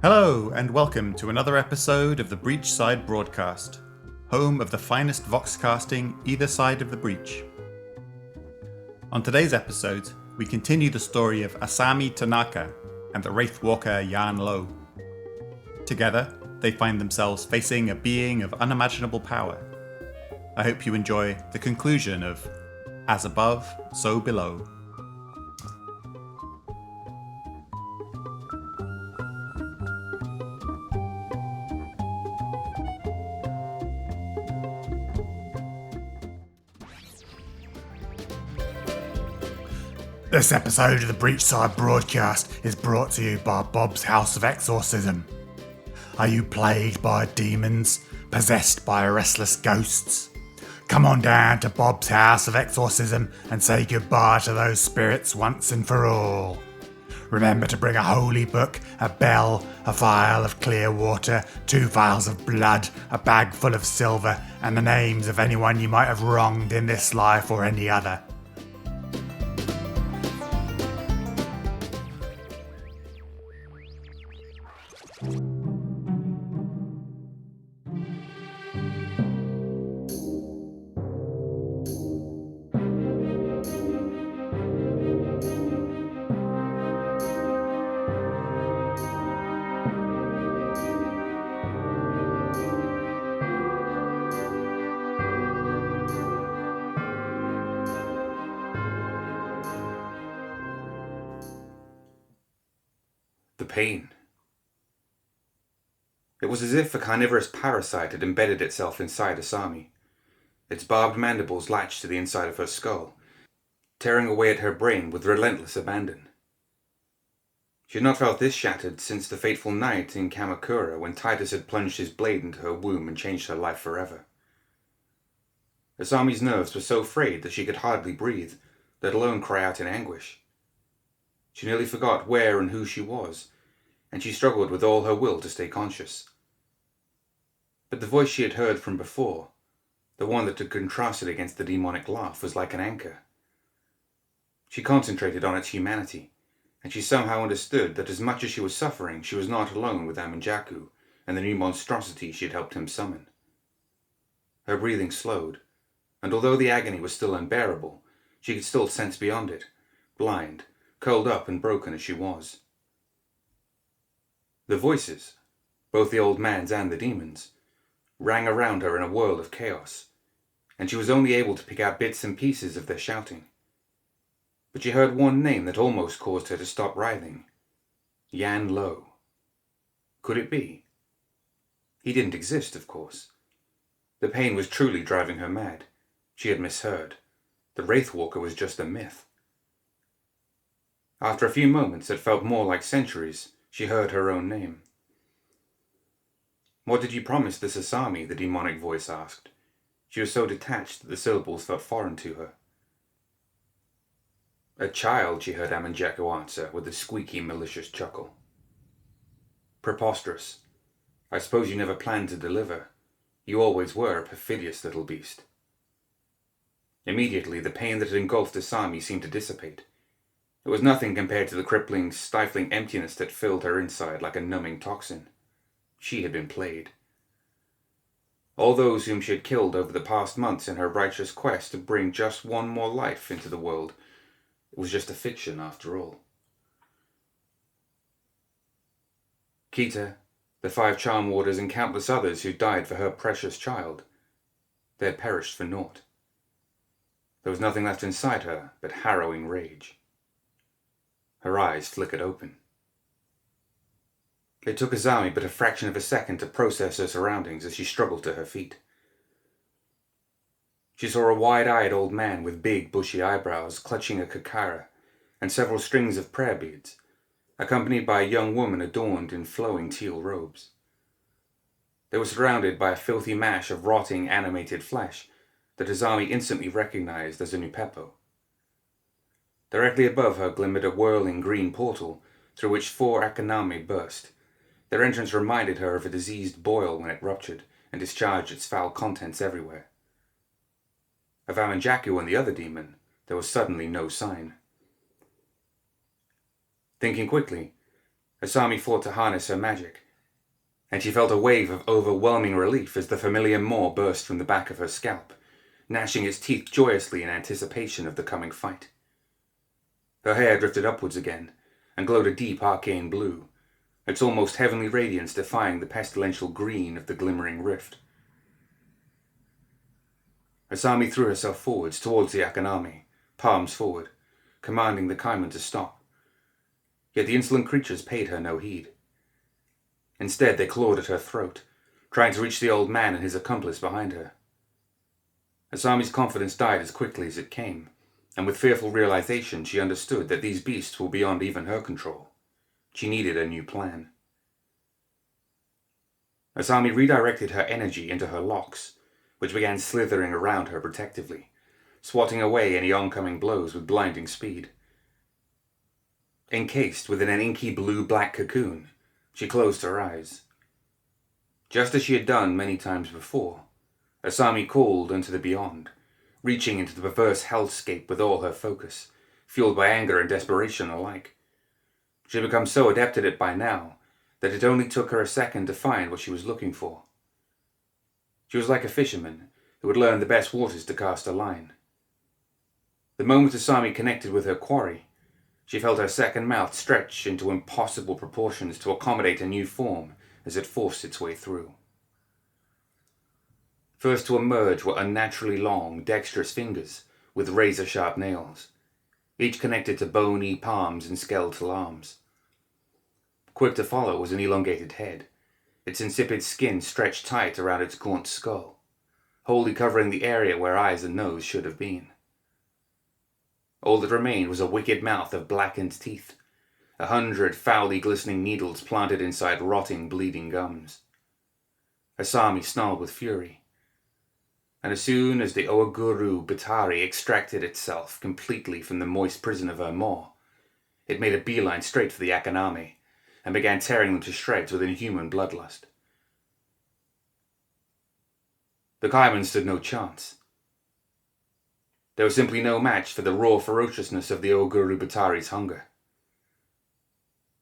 Hello, and welcome to another episode of the Breachside Broadcast, home of the finest voxcasting either side of the breach. On today's episode, we continue the story of Asami Tanaka and the Wraithwalker Yan Lo. Together, they find themselves facing a being of unimaginable power. I hope you enjoy the conclusion of As Above, So Below. This episode of the Breachside Broadcast is brought to you by Bob's House of Exorcism. Are you plagued by demons, possessed by restless ghosts? Come on down to Bob's House of Exorcism and say goodbye to those spirits once and for all. Remember to bring a holy book, a bell, a vial of clear water, 2 vials of blood, a bag full of silver, and the names of anyone you might have wronged in this life or any other. The pain. It was as if a carnivorous parasite had embedded itself inside Asami. Its barbed mandibles latched to the inside of her skull, tearing away at her brain with relentless abandon. She had not felt this shattered since the fateful night in Kamakura when Titus had plunged his blade into her womb and changed her life forever. Asami's nerves were so frayed that she could hardly breathe, let alone cry out in anguish. She nearly forgot where and who she was, and she struggled with all her will to stay conscious. But the voice she had heard from before, the one that had contrasted against the demonic laugh, was like an anchor. She concentrated on its humanity, and she somehow understood that as much as she was suffering, she was not alone with Aminjaku and the new monstrosity she had helped him summon. Her breathing slowed, and although the agony was still unbearable, she could still sense beyond it, blind, curled up and broken as she was. The voices, both the old man's and the demon's, rang around her in a whirl of chaos, and she was only able to pick out bits and pieces of their shouting. But she heard one name that almost caused her to stop writhing. Yan Lo. Could it be? He didn't exist, of course. The pain was truly driving her mad. She had misheard. The Wraithwalker was just a myth. After a few moments that felt more like centuries, she heard her own name. "What did you promise this Asami?" the demonic voice asked. She was so detached that the syllables felt foreign to her. "A child," she heard Aminjaku answer with a squeaky, malicious chuckle. "Preposterous. I suppose you never planned to deliver. You always were a perfidious little beast." Immediately, the pain that had engulfed Asami seemed to dissipate. It was nothing compared to the crippling, stifling emptiness that filled her inside like a numbing toxin. She had been played. All those whom she had killed over the past months in her righteous quest to bring just one more life into the world, it was just a fiction after all. Kita, the 5 charm warders, and countless others who died for her precious child, they had perished for naught. There was nothing left inside her but harrowing rage. Her eyes flickered open. It took Asami but a fraction of a second to process her surroundings as she struggled to her feet. She saw a wide-eyed old man with big, bushy eyebrows clutching a kakara and several strings of prayer beads, accompanied by a young woman adorned in flowing teal robes. They were surrounded by a filthy mash of rotting, animated flesh that Asami instantly recognized as a Nupepo. Directly above her glimmered a whirling green portal through which 4 Akaname burst. Their entrance reminded her of a diseased boil when it ruptured and discharged its foul contents everywhere. Of Aminjaku and the other demon, there was suddenly no sign. Thinking quickly, Asami fought to harness her magic, and she felt a wave of overwhelming relief as the familiar maw burst from the back of her scalp, gnashing its teeth joyously in anticipation of the coming fight. Her hair drifted upwards again, and glowed a deep arcane blue, its almost heavenly radiance defying the pestilential green of the glimmering rift. Asami threw herself forwards towards the Akanami, palms forward, commanding the Kaiman to stop. Yet the insolent creatures paid her no heed. Instead, they clawed at her throat, trying to reach the old man and his accomplice behind her. Asami's confidence died as quickly as it came, and with fearful realization she understood that these beasts were beyond even her control. She needed a new plan. Asami redirected her energy into her locks, which began slithering around her protectively, swatting away any oncoming blows with blinding speed. Encased within an inky blue-black cocoon, she closed her eyes. Just as she had done many times before, Asami called into the beyond, reaching into the perverse hellscape with all her focus, fueled by anger and desperation alike. She had become so adept at it by now that it only took her a second to find what she was looking for. She was like a fisherman who had learned the best waters to cast a line. The moment Asami connected with her quarry, she felt her second mouth stretch into impossible proportions to accommodate a new form as it forced its way through. First to emerge were unnaturally long, dexterous fingers with razor-sharp nails, each connected to bony palms and skeletal arms. Quick to follow was an elongated head, its insipid skin stretched tight around its gaunt skull, wholly covering the area where eyes and nose should have been. All that remained was a wicked mouth of blackened teeth, 100 foully glistening needles planted inside rotting, bleeding gums. Asami snarled with fury, and as soon as the Oaguru Batari extracted itself completely from the moist prison of her maw, it made a beeline straight for the Akanami, and began tearing them to shreds with inhuman bloodlust. The Kaiman stood no chance. There was simply no match for the raw ferociousness of the Oguru Batari's hunger.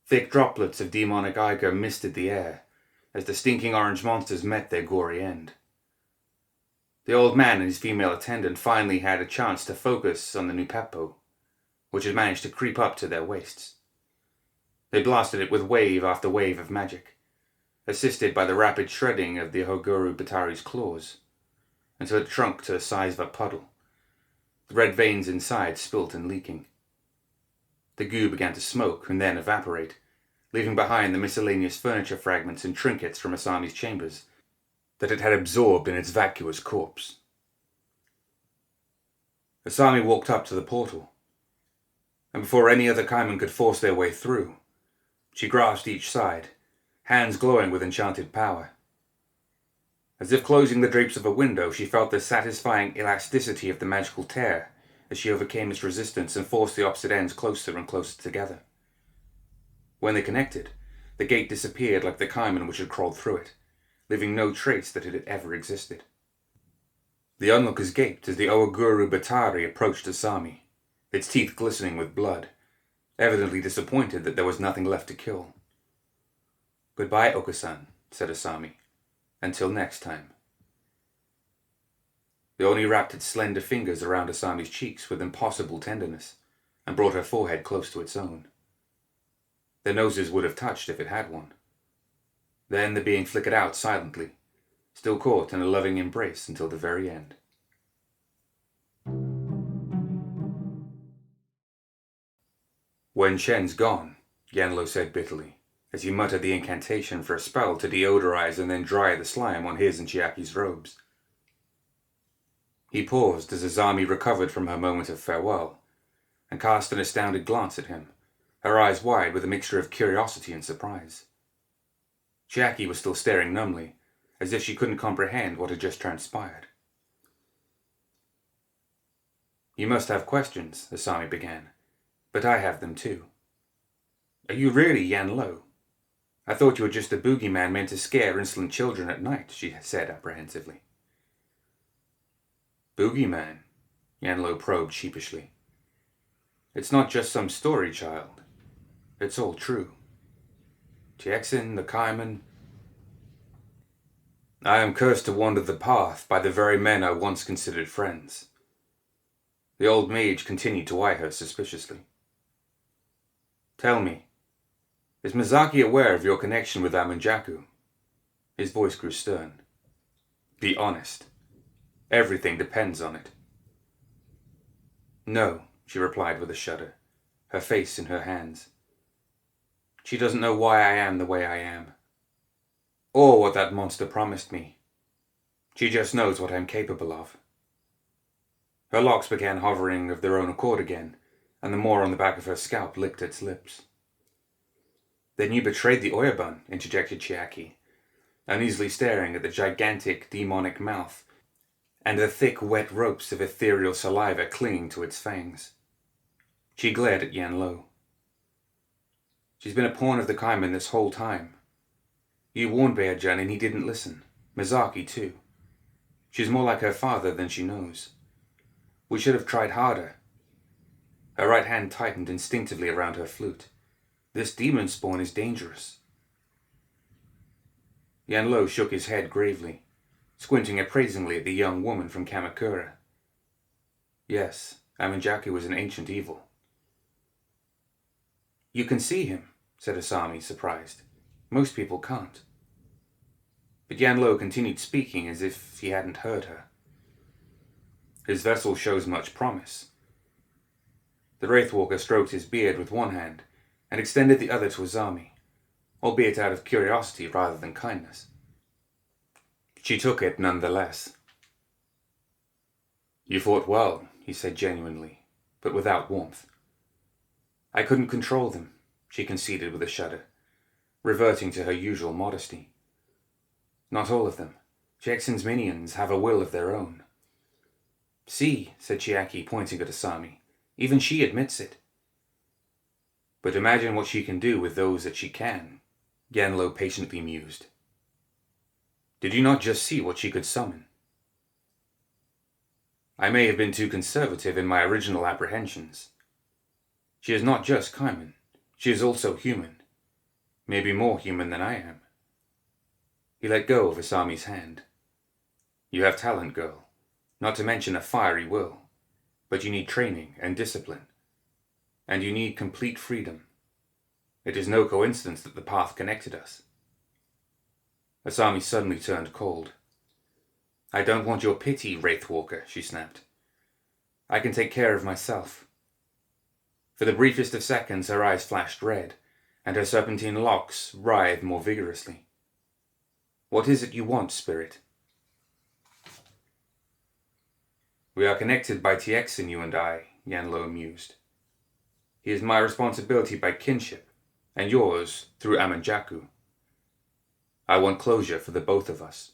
Thick droplets of demonic ichor misted the air as the stinking orange monsters met their gory end. The old man and his female attendant finally had a chance to focus on the Nupepo, which had managed to creep up to their waists. They blasted it with wave after wave of magic, assisted by the rapid shredding of the Oguru Batari's claws, until it shrunk to the size of a puddle. The red veins inside spilt and leaking. The goo began to smoke and then evaporate, leaving behind the miscellaneous furniture fragments and trinkets from Asami's chambers that it had absorbed in its vacuous corpse. Asami walked up to the portal, and before any other Kaiman could force their way through, she grasped each side, hands glowing with enchanted power. As if closing the drapes of a window, she felt the satisfying elasticity of the magical tear as she overcame its resistance and forced the opposite ends closer and closer together. When they connected, the gate disappeared like the Kaiman which had crawled through it, leaving no trace that it had ever existed. The onlookers gaped as the Oaguru Batari approached Asami, its teeth glistening with blood, evidently disappointed that there was nothing left to kill. "Goodbye, Okusan," said Asami. "Until next time." The Oni wrapped its slender fingers around Asami's cheeks with impossible tenderness, and brought her forehead close to its own. Their noses would have touched if it had one. Then the being flickered out silently, still caught in a loving embrace until the very end. "When Shen's gone," Yan Lo said bitterly, as he muttered the incantation for a spell to deodorize and then dry the slime on his and Chiaki's robes. He paused as Asami recovered from her moment of farewell, and cast an astounded glance at him, her eyes wide with a mixture of curiosity and surprise. Chiaki was still staring numbly, as if she couldn't comprehend what had just transpired. "You must have questions," Asami began, "but I have them too." "Are you really Yan Lo? I thought you were just a boogeyman meant to scare insolent children at night," she said apprehensively. "Boogeyman?" Yan Lo probed sheepishly. "It's not just some story, child. It's all true." Chiexin, the Kaiman. I am cursed to wander the path by the very men I once considered friends. The old mage continued to eye her suspiciously. Tell me, is Mizaki aware of your connection with Amanjaku? His voice grew stern. Be honest. Everything depends on it. No, she replied with a shudder, her face in her hands. She doesn't know why I am the way I am, or what that monster promised me. She just knows what I'm capable of. Her locks began hovering of their own accord again, and the moor on the back of her scalp licked its lips. Then you betrayed the Oyabun, interjected Chiaki, uneasily staring at the gigantic demonic mouth and the thick wet ropes of ethereal saliva clinging to its fangs. She glared at Yan Lo. She's been a pawn of the Kaiman this whole time. You warned Bearjan and he didn't listen. Mizaki too. She's more like her father than she knows. We should have tried harder. Her right hand tightened instinctively around her flute. This demon spawn is dangerous. Yan Lo shook his head gravely, squinting appraisingly at the young woman from Kamakura. Yes, Amanjaku was an ancient evil. You can see him, said Asami, surprised. Most people can't. But Yan Lo continued speaking as if he hadn't heard her. His vessel shows much promise. The Wraithwalker stroked his beard with one hand and extended the other to Asami, albeit out of curiosity rather than kindness. She took it nonetheless. You fought well, he said genuinely, but without warmth. I couldn't control them, she conceded with a shudder, reverting to her usual modesty. Not all of them. Jackson's minions have a will of their own. See, said Chiaki, pointing at Asami. Even she admits it. But imagine what she can do with those that she can, Yan Lo patiently mused. Did you not just see what she could summon? I may have been too conservative in my original apprehensions. She is not just Kaiman. She is also human. Maybe more human than I am. He let go of Asami's hand. You have talent, girl, not to mention a fiery will, but you need training and discipline, and you need complete freedom. It is no coincidence that the path connected us. Asami suddenly turned cold. I don't want your pity, Wraithwalker, she snapped. I can take care of myself. For the briefest of seconds her eyes flashed red, and her serpentine locks writhed more vigorously. What is it you want, spirit? We are connected by Tiexin, you and I, Yan Lo mused. He is my responsibility by kinship, and yours through Amanjaku. I want closure for the both of us.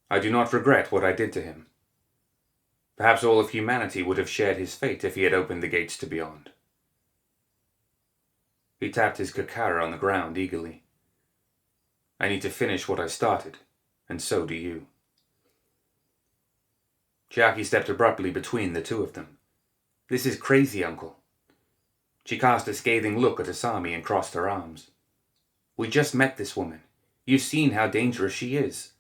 I do not regret what I did to him. Perhaps all of humanity would have shared his fate if he had opened the gates to beyond. He tapped his kakara on the ground eagerly. I need to finish what I started, and so do you. Chiaki stepped abruptly between the two of them. This is crazy, uncle. She cast a scathing look at Asami and crossed her arms. We just met this woman. You've seen how dangerous she is.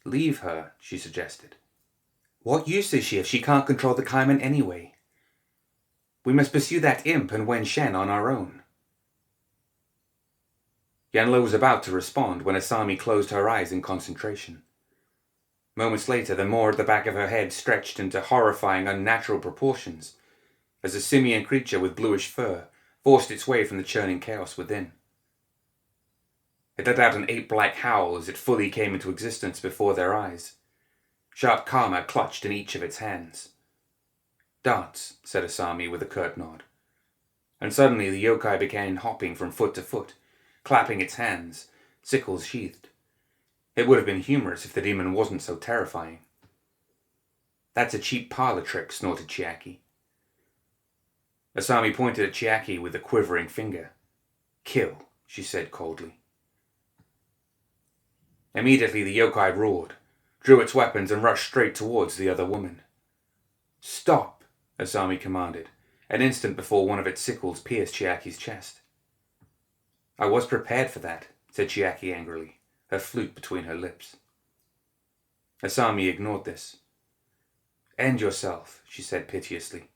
Leave her, she suggested. What use is she if she can't control the Kaiman anyway? We must pursue that imp and Wen Shen on our own. Yan Lo was about to respond when Asami closed her eyes in concentration. Moments later, the moor at the back of her head stretched into horrifying, unnatural proportions as a simian creature with bluish fur forced its way from the churning chaos within. It let out an ape-like howl as it fully came into existence before their eyes. Sharp karma clutched in each of its hands. Dance, said Asami with a curt nod. And suddenly the yokai began hopping from foot to foot, clapping its hands, sickles sheathed. It would have been humorous if the demon wasn't so terrifying. That's a cheap parlor trick, snorted Chiaki. Asami pointed at Chiaki with a quivering finger. Kill, she said coldly. Immediately the yokai roared, drew its weapons and rushed straight towards the other woman. Stop, Asami commanded, an instant before one of its sickles pierced Chiaki's chest. I was prepared for that, said Chiaki angrily, her flute between her lips. Asami ignored this. End yourself, she said piteously.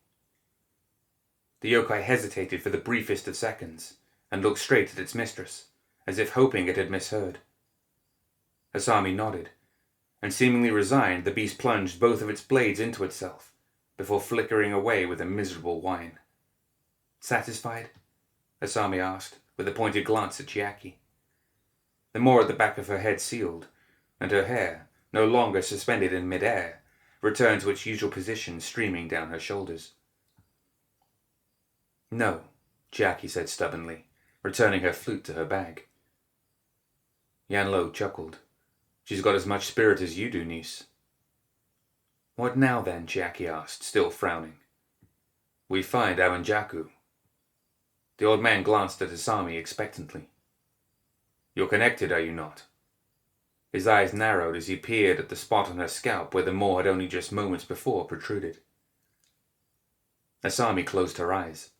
The yokai hesitated for the briefest of seconds, and looked straight at its mistress, as if hoping it had misheard. Asami nodded, and seemingly resigned, the beast plunged both of its blades into itself, before flickering away with a miserable whine. Satisfied? Asami asked, with a pointed glance at Chiaki. The moor at the back of her head sealed, and her hair, no longer suspended in mid-air, returned to its usual position, streaming down her shoulders. No, Chiaki said stubbornly, returning her flute to her bag. Yan Lo chuckled. She's got as much spirit as you do, niece. What now then? Chiaki asked, still frowning. We find Amanjaku. The old man glanced at Asami expectantly. You're connected, are you not? His eyes narrowed as he peered at the spot on her scalp where the moor had only just moments before protruded. Asami closed her eyes.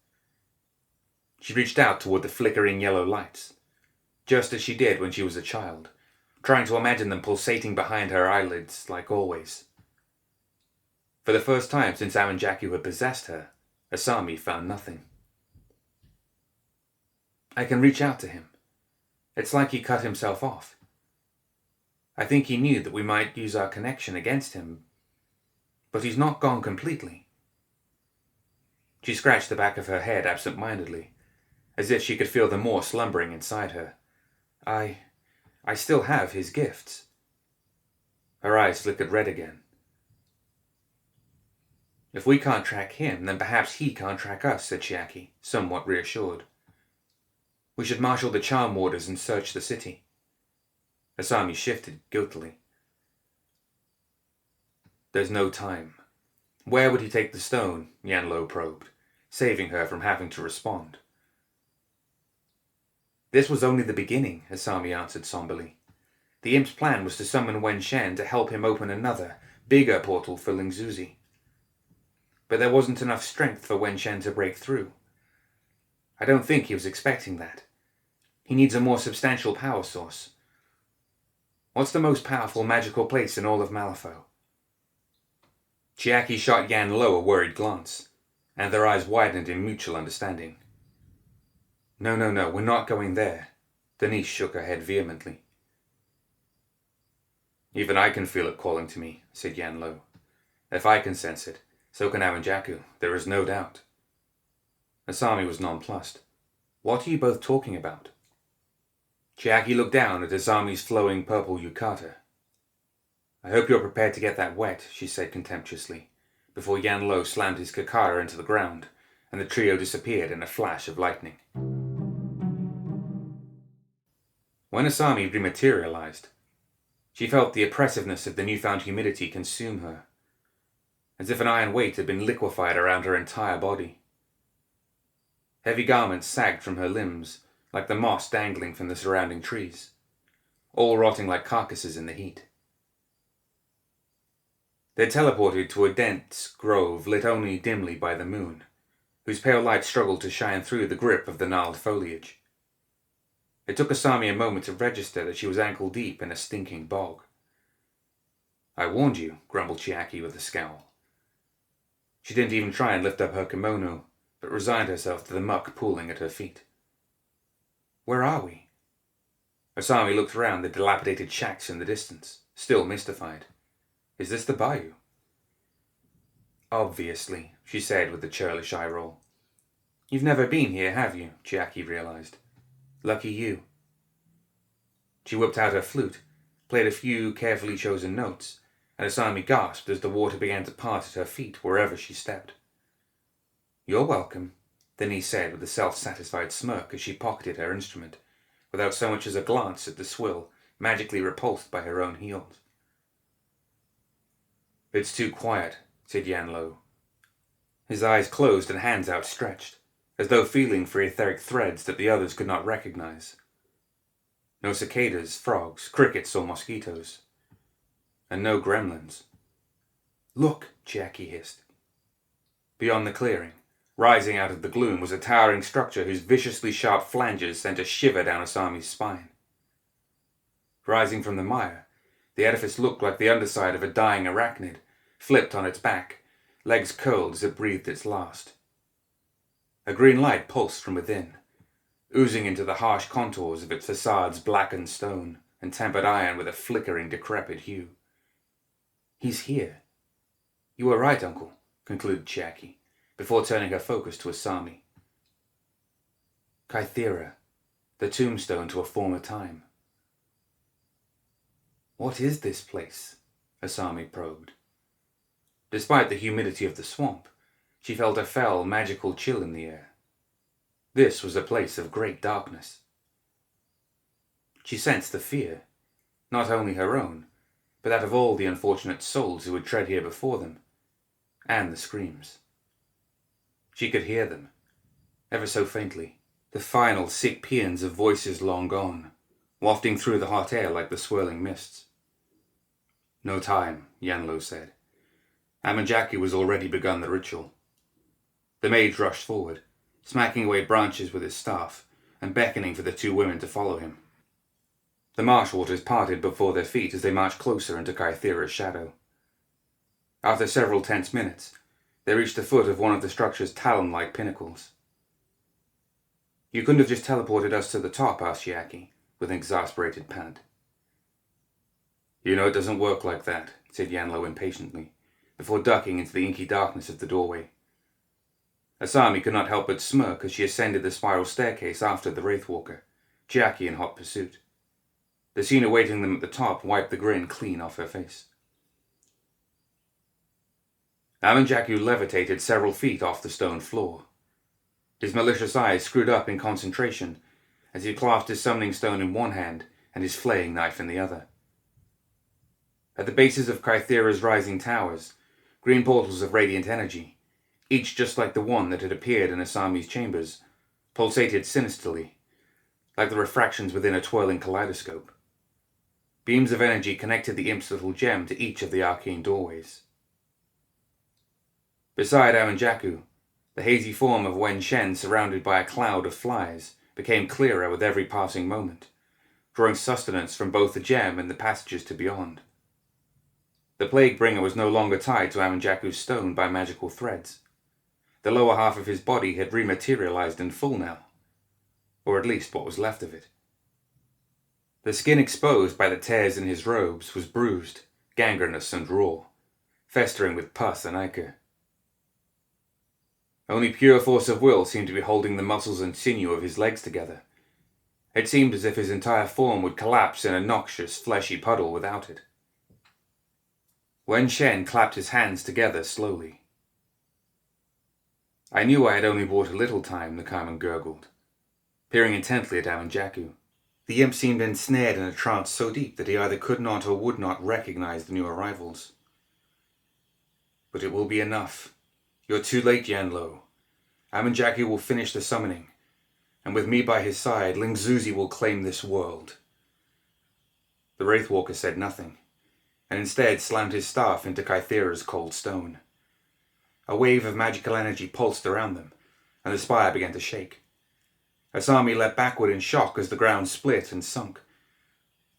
She reached out toward the flickering yellow lights, just as she did when she was a child, trying to imagine them pulsating behind her eyelids like always. For the first time since Amanjaku had possessed her, Asami found nothing. I can reach out to him. It's like he cut himself off. I think he knew that we might use our connection against him, but he's not gone completely. She scratched the back of her head absent-mindedly, as if she could feel the moor slumbering inside her. I still have his gifts. Her eyes flickered red again. If we can't track him, then perhaps he can't track us, said Chiaki, somewhat reassured. We should marshal the charm warders and search the city. Asami shifted guiltily. There's no time. Where would he take the stone? Yan Lo probed, saving her from having to respond. This was only the beginning, Asami answered somberly. The imp's plan was to summon Wen Shen to help him open another, bigger portal for Lingzuzi. But there wasn't enough strength for Wen Shen to break through. I don't think he was expecting that. He needs a more substantial power source. What's the most powerful magical place in all of Malifaux? Chiaki shot Yan Lo a worried glance, and their eyes widened in mutual understanding. No, we're not going there. Denise shook her head vehemently. Even I can feel it calling to me, said Yan Lo. If I can sense it, so can Amanjaku, there is no doubt. Asami was nonplussed. What are you both talking about? Chiaki looked down at Asami's flowing purple yukata. I hope you're prepared to get that wet, she said contemptuously, before Yan Lo slammed his kakara into the ground, and the trio disappeared in a flash of lightning. When Asami rematerialized, she felt the oppressiveness of the newfound humidity consume her, as if an iron weight had been liquefied around her entire body. Heavy garments sagged from her limbs, like the moss dangling from the surrounding trees, all rotting like carcasses in the heat. They teleported to a dense grove lit only dimly by the moon, whose pale light struggled to shine through the grip of the gnarled foliage. It took Asami a moment to register that she was ankle-deep in a stinking bog. I warned you, grumbled Chiaki with a scowl. She didn't even try and lift up her kimono, but resigned herself to the muck pooling at her feet. Where are we? Asami looked around the dilapidated shacks in the distance, still mystified. Is this the bayou? Obviously, she said with a churlish eye roll. You've never been here, have you? Chiaki realized. Lucky you. She whipped out her flute, played a few carefully chosen notes, and Asami gasped as the water began to part at her feet wherever she stepped. You're welcome, Denise said with a self-satisfied smirk as she pocketed her instrument, without so much as a glance at the swill, magically repulsed by her own heels. It's too quiet, said Yan Lo. His eyes closed and hands outstretched, as though feeling for etheric threads that the others could not recognize. No cicadas, frogs, crickets, or mosquitoes. And no gremlins. Look, Chiaki hissed. Beyond the clearing, Rising out of the gloom was a towering structure whose viciously sharp flanges sent a shiver down Asami's spine. Rising from the mire, the edifice looked like the underside of a dying arachnid, flipped on its back, legs curled as it breathed its last. A green light pulsed from within, oozing into the harsh contours of its facade's blackened stone and tempered iron with a flickering, decrepit hue. "He's here." "You were right, Uncle," concluded Chiaki, before turning her focus to Asami. "Kythera, the tombstone to a former time." "What is this place?" Asami probed. Despite the humidity of the swamp, she felt a fell, magical chill in the air. This was a place of great darkness. She sensed the fear, not only her own, but that of all the unfortunate souls who would tread here before them, and the screams. She could hear them, ever so faintly, the final sick paeans of voices long gone, wafting through the hot air like the swirling mists. "No time," Yan Lo said. Amanjaki was already begun the ritual. The mage rushed forward, smacking away branches with his staff, and beckoning for the two women to follow him. The marsh waters parted before their feet as they marched closer into Kythera's shadow. After several tense minutes, they reached the foot of one of the structure's talon-like pinnacles. "You couldn't have just teleported us to the top," asked Chiaki, with an exasperated pant. "You know it doesn't work like that," said Yan Lo impatiently, before ducking into the inky darkness of the doorway. Asami could not help but smirk as she ascended the spiral staircase after the Wraithwalker, Chiaki in hot pursuit. The scene awaiting them at the top wiped the grin clean off her face. Amanjaku levitated several feet off the stone floor. His malicious eyes screwed up in concentration as he clasped his summoning stone in one hand and his flaying knife in the other. At the bases of Kythera's rising towers, green portals of radiant energy, each just like the one that had appeared in Asami's chambers, pulsated sinisterly, like the refractions within a twirling kaleidoscope. Beams of energy connected the imp's little gem to each of the arcane doorways. Beside Amanjaku, the hazy form of Wen Shen, surrounded by a cloud of flies, became clearer with every passing moment, drawing sustenance from both the gem and the passages to beyond. The Plague Bringer was no longer tied to Amanjaku's stone by magical threads. The lower half of his body had rematerialized in full now, or at least what was left of it. The skin exposed by the tears in his robes was bruised, gangrenous and raw, festering with pus and ichor. Only pure force of will seemed to be holding the muscles and sinew of his legs together. It seemed as if his entire form would collapse in a noxious, fleshy puddle without it. Wen Shen clapped his hands together slowly. "I knew I had only bought a little time," the Carmen gurgled, peering intently at Amanjaku. The imp seemed ensnared in a trance so deep that he either could not or would not recognize the new arrivals. "But it will be enough. You're too late, Yan Lo. Amanjaku will finish the summoning, and with me by his side, Ling Zuzi will claim this world." The Wraithwalker said nothing, and instead slammed his staff into Kythera's cold stone. A wave of magical energy pulsed around them, and the spire began to shake. Asami leapt backward in shock as the ground split and sunk,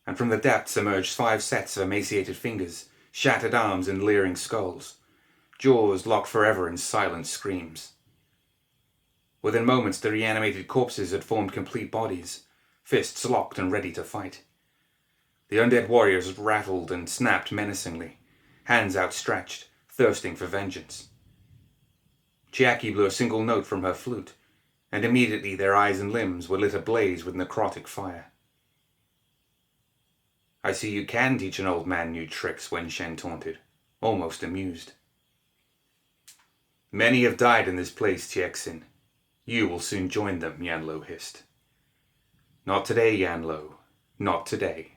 and from the depths emerged 5 sets of emaciated fingers, shattered arms and leering skulls, jaws locked forever in silent screams. Within moments the reanimated corpses had formed complete bodies, fists locked and ready to fight. The undead warriors rattled and snapped menacingly, hands outstretched, thirsting for vengeance. Chiaki blew a single note from her flute, and immediately their eyes and limbs were lit ablaze with necrotic fire. "I see you can teach an old man new tricks," Wen Shen taunted, almost amused. "Many have died in this place, Tiexin. You will soon join them," Yan Lo hissed. "Not today, Yan Lo. Not today."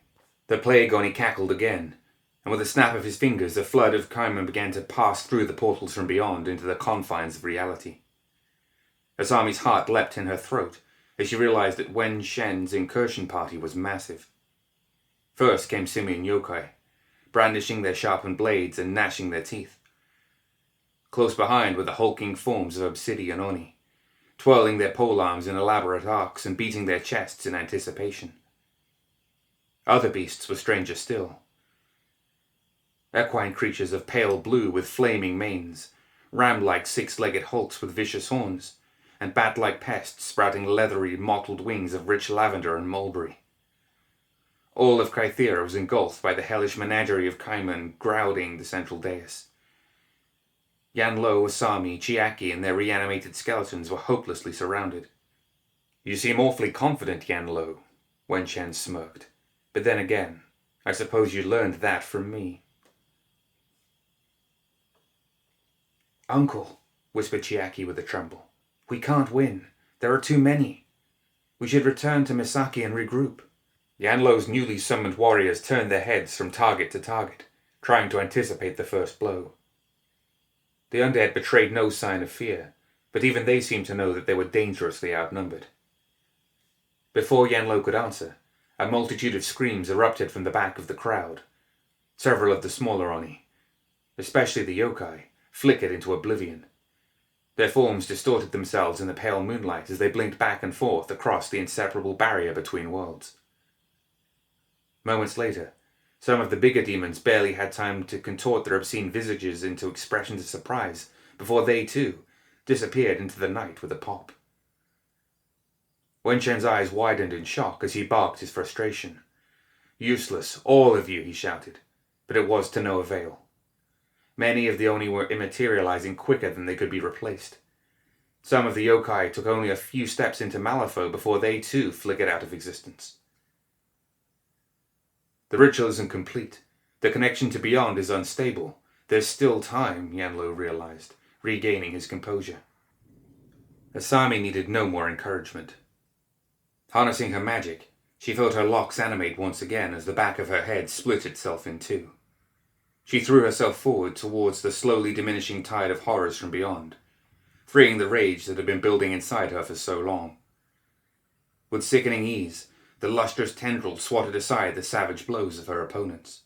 The plague only cackled again, and with a snap of his fingers, a flood of Kaiman began to pass through the portals from beyond into the confines of reality. Asami's heart leapt in her throat as she realized that Wen Shen's incursion party was massive. First came simian yokai, brandishing their sharpened blades and gnashing their teeth. Close behind were the hulking forms of obsidian oni, twirling their polearms in elaborate arcs and beating their chests in anticipation. Other beasts were stranger still. Equine creatures of pale blue with flaming manes, ram-like six-legged hulks with vicious horns, and bat-like pests sprouting leathery, mottled wings of rich lavender and mulberry. All of Kythera was engulfed by the hellish menagerie of Kaiman crowding the central dais. Yan Lo, Asami, Chiaki, and their reanimated skeletons were hopelessly surrounded. "You seem awfully confident, Yan Lo," Wen Shen smirked. "But then again, I suppose you learned that from me." "Uncle," whispered Chiaki with a tremble, "we can't win. There are too many. We should return to Misaki and regroup." Yan Lo's newly summoned warriors turned their heads from target to target, trying to anticipate the first blow. The undead betrayed no sign of fear, but even they seemed to know that they were dangerously outnumbered. Before Yan Lo could answer, a multitude of screams erupted from the back of the crowd. Several of the smaller Oni, especially the yokai, flickered into oblivion. Their forms distorted themselves in the pale moonlight as they blinked back and forth across the inseparable barrier between worlds. Moments later, some of the bigger demons barely had time to contort their obscene visages into expressions of surprise before they, too, disappeared into the night with a pop. Wen Shen's eyes widened in shock as he barked his frustration. "Useless, all of you," he shouted, but it was to no avail. Many of the Oni were immaterializing quicker than they could be replaced. Some of the yokai took only a few steps into Malifaux before they, too, flickered out of existence. "The ritual isn't complete. The connection to beyond is unstable. There's still time," Yan Lo realized, regaining his composure. Asami needed no more encouragement. Harnessing her magic, she felt her locks animate once again as the back of her head split itself in two. She threw herself forward towards the slowly diminishing tide of horrors from beyond, freeing the rage that had been building inside her for so long. With sickening ease, the lustrous tendril swatted aside the savage blows of her opponents.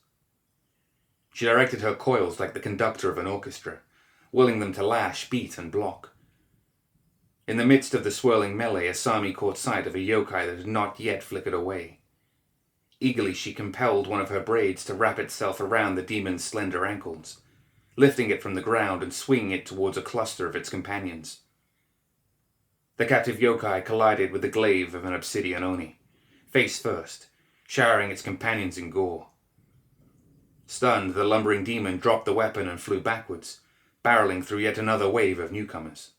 She directed her coils like the conductor of an orchestra, willing them to lash, beat, and block. In the midst of the swirling melee, Asami caught sight of a yokai that had not yet flickered away. Eagerly she compelled one of her braids to wrap itself around the demon's slender ankles, lifting it from the ground and swinging it towards a cluster of its companions. The captive yokai collided with the glaive of an obsidian Oni, face first, showering its companions in gore. Stunned, the lumbering demon dropped the weapon and flew backwards, barreling through yet another wave of newcomers.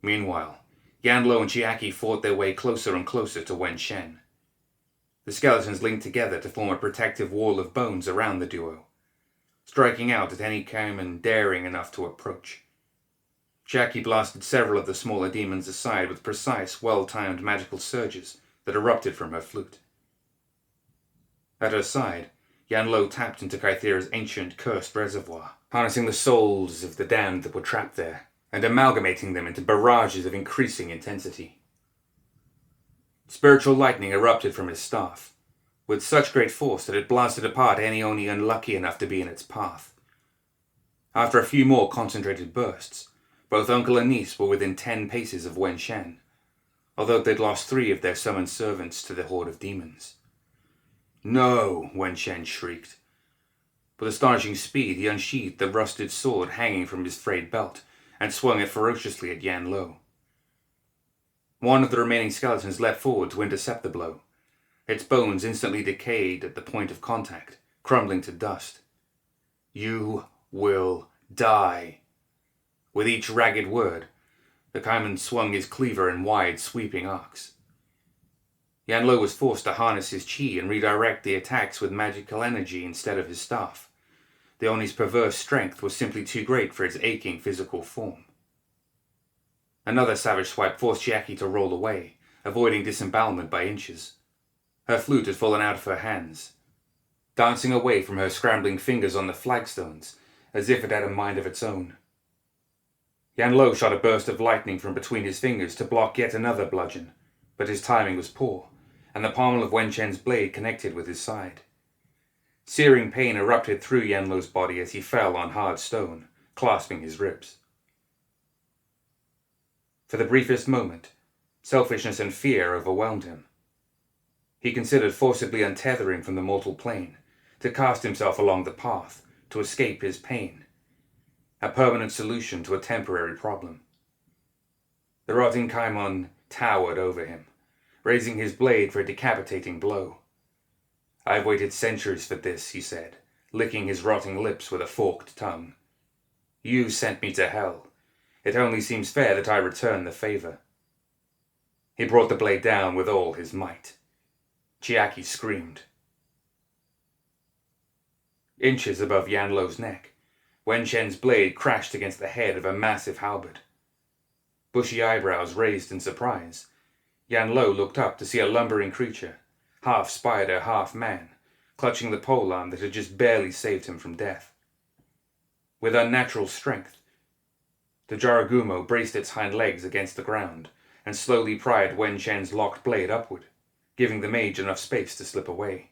Meanwhile, Yan Lo and Chiaki fought their way closer and closer to Wen Shen. The skeletons linked together to form a protective wall of bones around the duo, striking out at any Kaiman daring enough to approach. Chiaki blasted several of the smaller demons aside with precise, well-timed magical surges that erupted from her flute. At her side, Yan Lo tapped into Kythera's ancient, cursed reservoir, harnessing the souls of the damned that were trapped there, and amalgamating them into barrages of increasing intensity. Spiritual lightning erupted from his staff, with such great force that it blasted apart any Oni unlucky enough to be in its path. After a few more concentrated bursts, both uncle and niece were within 10 paces of Wen Shen, although they'd lost 3 of their summoned servants to the horde of demons. "No!" Wen Shen shrieked. With astonishing speed, he unsheathed the rusted sword hanging from his frayed belt and swung it ferociously at Yan Lo. One of the remaining skeletons leapt forward to intercept the blow. Its bones instantly decayed at the point of contact, crumbling to dust. "You will die." With each ragged word, the Kaiman swung his cleaver in wide, sweeping arcs. Yan Lo was forced to harness his chi and redirect the attacks with magical energy instead of his staff. The Oni's perverse strength was simply too great for its aching physical form. Another savage swipe forced Chiaki to roll away, avoiding disembowelment by inches. Her flute had fallen out of her hands, dancing away from her scrambling fingers on the flagstones, as if it had a mind of its own. Yan Lo shot a burst of lightning from between his fingers to block yet another bludgeon, but his timing was poor, and the pommel of Wen Shen's blade connected with his side. Searing pain erupted through Yan Lo's body as he fell on hard stone, clasping his ribs. For the briefest moment, selfishness and fear overwhelmed him. He considered forcibly untethering from the mortal plane, to cast himself along the path, to escape his pain, a permanent solution to a temporary problem. The rotting Kaimon towered over him, raising his blade for a decapitating blow. "I've waited centuries for this," he said, licking his rotting lips with a forked tongue. "You sent me to hell. It only seems fair that I return the favor." He brought the blade down with all his might. Chiaki screamed. Inches above Yan Lo's neck, Wen Shen's blade crashed against the head of a massive halberd. Bushy eyebrows raised in surprise, Yan Lo looked up to see a lumbering creature, half spider, half man, clutching the polearm that had just barely saved him from death. With unnatural strength, the Jaragumo braced its hind legs against the ground and slowly pried Wen Shen's locked blade upward, giving the mage enough space to slip away.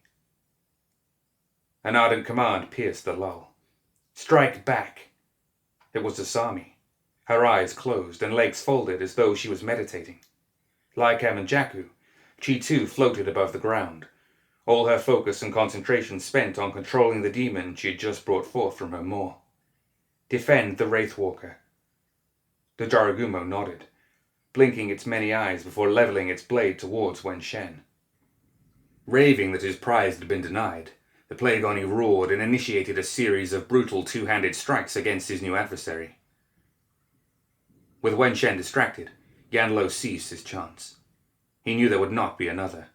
An ardent command pierced the lull. "Strike back!" It was Asami, her eyes closed and legs folded as though she was meditating. Like Amanjaku, she too floated above the ground, all her focus and concentration spent on controlling the demon she had just brought forth from her maw. "Defend the Wraithwalker." The Jaragumo nodded, blinking its many eyes before leveling its blade towards Wen Shen. Raving that his prize had been denied, the Plague Oni roared and initiated a series of brutal two-handed strikes against his new adversary. With Wen Shen distracted, Yan Lo seized his chance. He knew there would not be another.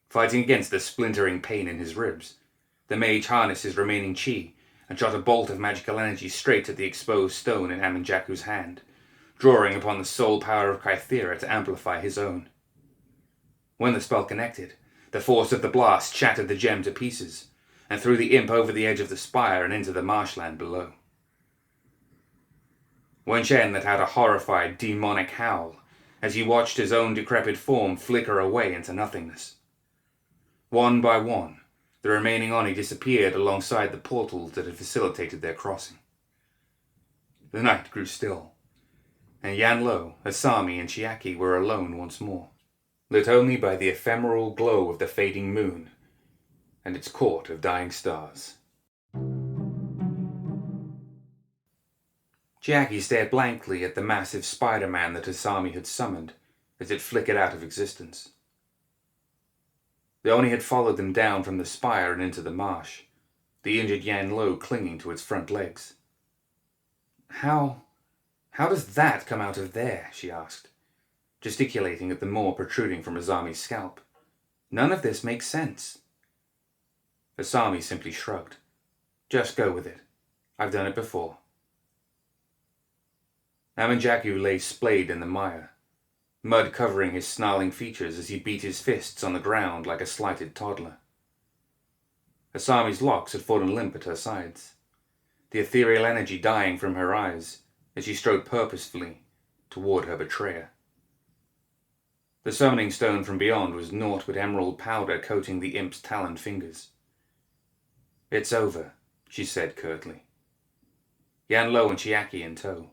Fighting against the splintering pain in his ribs, the mage harnessed his remaining chi and shot a bolt of magical energy straight at the exposed stone in Amanjaku's hand, drawing upon the soul power of Kythera to amplify his own. When the spell connected, the force of the blast shattered the gem to pieces, and threw the imp over the edge of the spire and into the marshland below. Wen Shen let out a horrified, demonic howl as he watched his own decrepit form flicker away into nothingness. One by one, the remaining Oni disappeared alongside the portals that had facilitated their crossing. The night grew still, and Yan Lo, Asami, and Chiaki were alone once more, lit only by the ephemeral glow of the fading moon and its court of dying stars. Chiaki stared blankly at the massive Spider-Man that Asami had summoned as it flickered out of existence. The Oni had followed them down from the spire and into the marsh, the injured Yan Lo clinging to its front legs. How does that come out of there?" she asked, gesticulating at the maw protruding from Asami's scalp. "None of this makes sense." Asami simply shrugged. "Just go with it. I've done it before." Amanjaku lay splayed in the mire, mud covering his snarling features as he beat his fists on the ground like a slighted toddler. Asami's locks had fallen limp at her sides, the ethereal energy dying from her eyes as she strode purposefully toward her betrayer. The summoning stone from beyond was naught but emerald powder coating the imp's taloned fingers. "It's over," she said curtly. Yan Lo and Chiaki in tow.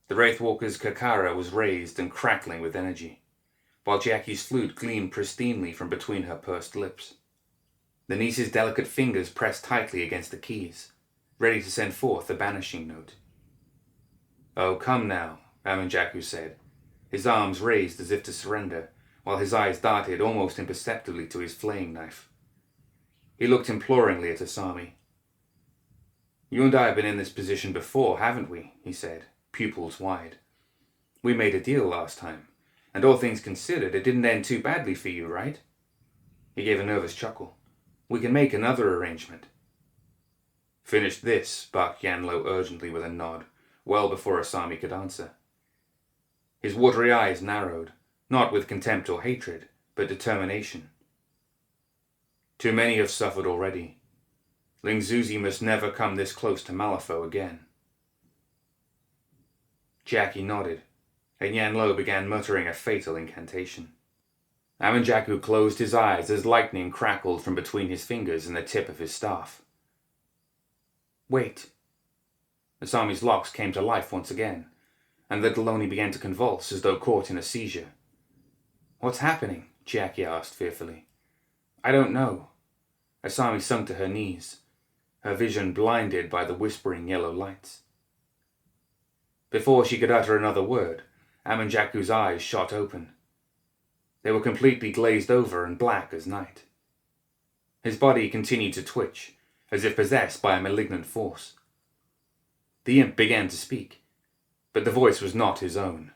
The Wraithwalker's kakara was raised and crackling with energy, while Chiaki's flute gleamed pristinely from between her pursed lips. The niece's delicate fingers pressed tightly against the keys, ready to send forth the banishing note. "Oh, come now," Amanjaku said, his arms raised as if to surrender, while his eyes darted almost imperceptibly to his flaying knife. He looked imploringly at Asami. "You and I have been in this position before, haven't we?" he said, pupils wide. "We made a deal last time, and all things considered, it didn't end too badly for you, right?" He gave a nervous chuckle. "We can make another arrangement." "Finish this," barked Yan Lo urgently with a nod, well before Asami could answer. His watery eyes narrowed, not with contempt or hatred, but determination. "Too many have suffered already. Ling Zuzi must never come this close to Malifaux again." Chiaki nodded, and Yan Lo began muttering a fatal incantation. Amanjaku closed his eyes as lightning crackled from between his fingers and the tip of his staff. "Wait," Asami's locks came to life once again, and little Oni began to convulse as though caught in a seizure. "What's happening?" Chiaki asked fearfully. "I don't know." Asami sunk to her knees, her vision blinded by the whispering yellow lights. Before she could utter another word, Amanjaku's eyes shot open. They were completely glazed over and black as night. His body continued to twitch, as if possessed by a malignant force. The imp began to speak, but the voice was not his own.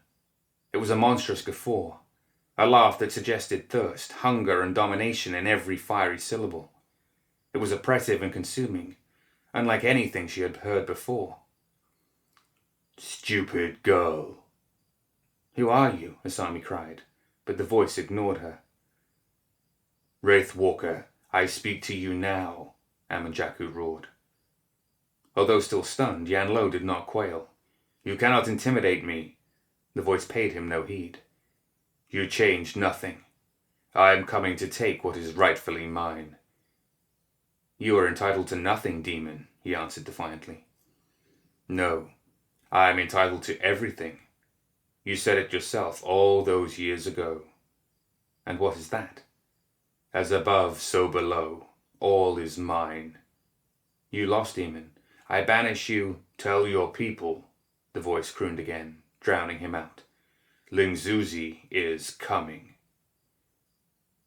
It was a monstrous guffaw, a laugh that suggested thirst, hunger, and domination in every fiery syllable. It was oppressive and consuming, unlike anything she had heard before. "Stupid girl." "Who are you?" Asami cried, but the voice ignored her. "Wraithwalker, I speak to you now," Amanjaku roared. Although still stunned, Yan Lo did not quail. "You cannot intimidate me." The voice paid him no heed. "You changed nothing. I am coming to take what is rightfully mine." "You are entitled to nothing, demon," he answered defiantly. "No, I am entitled to everything. You said it yourself all those years ago." "And what is that?" "As above, so below. All is mine." "You lost, demon. I banish you." "Tell your people," the voice crooned again, drowning him out. "Lingzuzi is coming."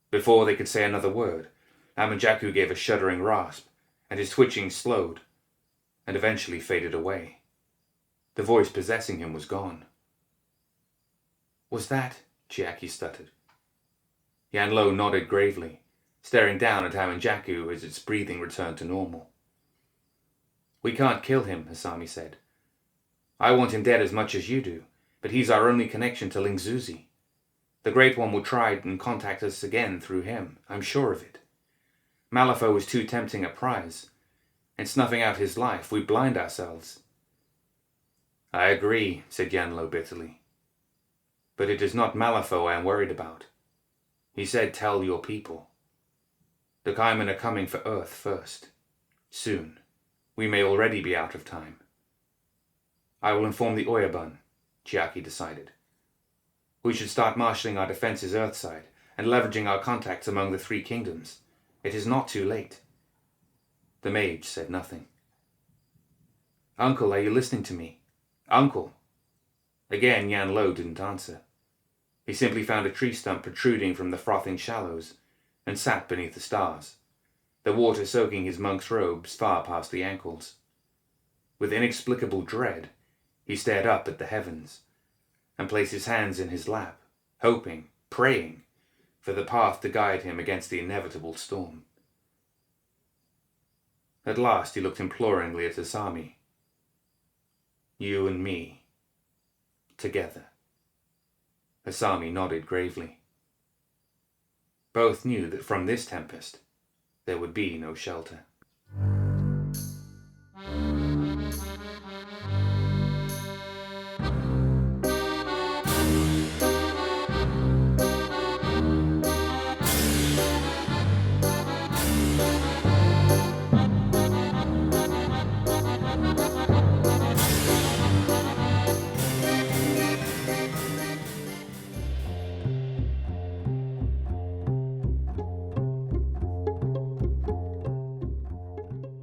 Before they could say another word, Amanjaku gave a shuddering rasp, and his twitching slowed, and eventually faded away. The voice possessing him was gone. "Was that?" Chiaki stuttered. Yan Lo nodded gravely, staring down at Amanjaku as its breathing returned to normal. "We can't kill him," Asami said. "I want him dead as much as you do, but he's our only connection to Lingzuzi. The Great One will try and contact us again through him, I'm sure of it. Malifaux is too tempting a prize. In snuffing out his life, we blind ourselves." "I agree," said Yan Lo bitterly. "But it is not Malifaux I am worried about. He said, 'Tell your people.' The Kaiman are coming for Earth first. Soon. We may already be out of time." "I will inform the Oyabun," Chiaki decided. "We should start marshalling our defenses Earthside and leveraging our contacts among the three kingdoms. It is not too late." The mage said nothing. "Uncle, are you listening to me? Uncle!" Again Yan Lo didn't answer. He simply found a tree stump protruding from the frothing shallows and sat beneath the stars, the water soaking his monk's robes far past the ankles. With inexplicable dread, he stared up at the heavens and placed his hands in his lap, hoping, praying, for the path to guide him against the inevitable storm. At last he looked imploringly at Asami. "You and me. Together." Asami nodded gravely. Both knew that from this tempest there would be no shelter.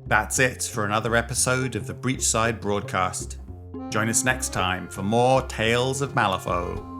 That's it for another episode of the Breachside Broadcast. Join us next time for more Tales of Malifaux.